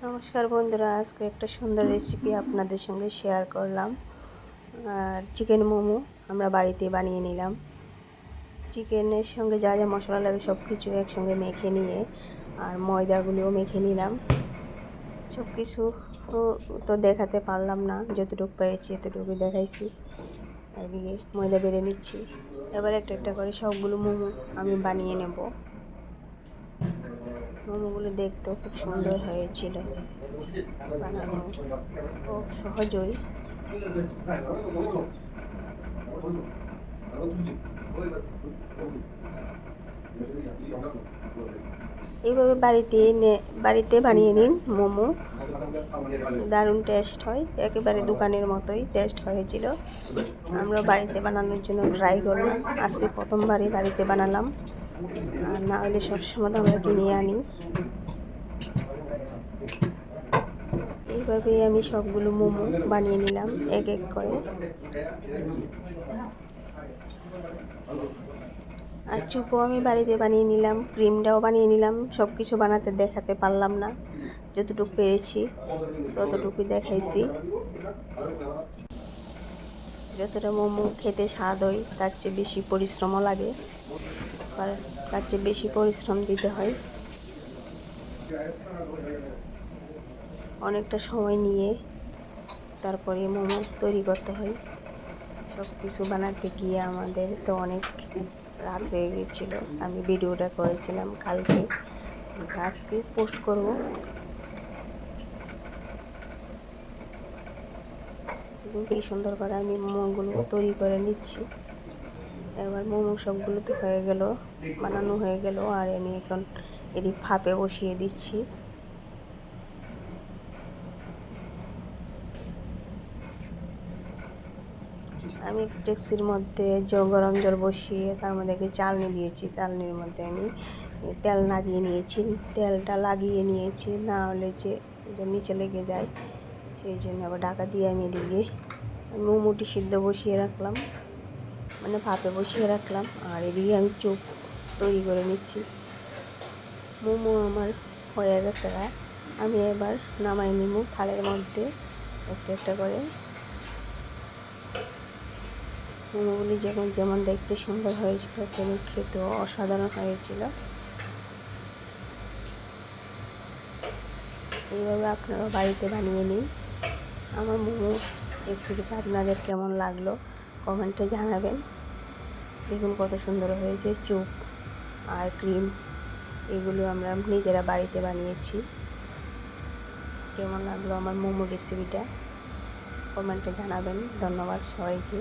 নমস্কার বন্ধুরা, আজকে একটা সুন্দর রেসিপি আপনাদের সঙ্গে শেয়ার করলাম। আর চিকেন মোমো আমরা বাড়িতে বানিয়ে নিলাম। চিকেনের সঙ্গে যা যা মশলা লাগে সব কিছু একসঙ্গে মেখে নিয়ে আর ময়দাগুলোও মেখে নিলাম। সব কিছু তো দেখাতে পারলাম না, যতটুকু পেরেছি এতটুকু দেখাইছি। এদিকে ময়দা বেড়ে নিচ্ছি। এবার একটা একটা করে সবগুলো মোমো আমি বানিয়ে নেব। মোমোগুলো দেখতেও খুব সুন্দর হয়েছিল, বানানো খুব সহজই। এইভাবে বাড়িতে বানিয়ে নিন মোমো, দারুণ টেস্ট হয়, একেবারে দোকানের মতোই টেস্ট হয়েছিল। আমরা বাড়িতে বানানোর জন্য ট্রাই করলাম, আজকে প্রথমবারই বাড়িতে বানালাম। আর না হলে সবসময় তো আমরা কিনে আনি। এইভাবে আমি সবগুলো মোমো বানিয়ে নিলাম এক এক করে। আর চুপও আমি বাড়িতে বানিয়ে নিলাম, ক্রিমটাও বানিয়ে নিলাম। সব কিছু বানাতে দেখাতে পারলাম না, যতটুকু পেরেছি ততটুকুই দেখাইছি। যতটা মোমো খেতে স্বাদ হয় তার চেয়ে বেশি পরিশ্রমও লাগে, আর তার চেয়ে বেশি পরিশ্রম দিতে হয়। অনেকটা সময় নিয়ে তারপরে মোমো তৈরি করতে হয়। সব কিছু বানাতে গিয়ে আমাদের তো অনেক রাত হয়ে গেছিল। আমি ভিডিওটা করেছিলাম কালকে, আজকে পোস্ট করব। কি সুন্দর করে আমি মোমোগুলো তৈরি করে নিচ্ছি। এবার মোমো সবগুলো তো হয়ে গেল, বানানো হয়ে গেল। আর আমি এখন এটি ভাপে বসিয়ে দিচ্ছি। আমি ডেকচির মধ্যে গরম জল বসিয়ে তার মধ্যে একটু চালনি দিয়েছি। চালনির মধ্যে আমি তেল লাগিয়ে নিয়েছি। তেলটা লাগিয়ে নিয়েছি, না হলে যে নিচে লেগে যায়, সেই জন্য আবার ঢাকা দিয়ে আমি এদিকে মোমোটি সিদ্ধ বসিয়ে রাখলাম, মানে ভাপে বসিয়ে রাখলাম। আর এদিকে আমি চুপ তৈরি করে নিচ্ছি। মোমো আমার হয়ে গেছে, আমি এবার নামাই নিব থালের মধ্যে একটা একটা করে। মোমোগুলি যেমন দেখতে সুন্দর হয়েছিল, তেমন খেতেও অসাধারণ হয়েছিল। এইভাবে আপনারা বাড়িতে বানিয়ে নিন। আমার মোমো রেসিপিটা আপনাদের কেমন লাগলো কমেন্টে জানাবেন। দেখুন কত সুন্দর হয়েছে। চুপ আর ক্রিম এগুলো আমরা নিজেরা বাড়িতে বানিয়েছি। কেমন লাগলো আমার মোমো রেসিপিটা কমেন্টে জানাবেন। ধন্যবাদ সবাইকে।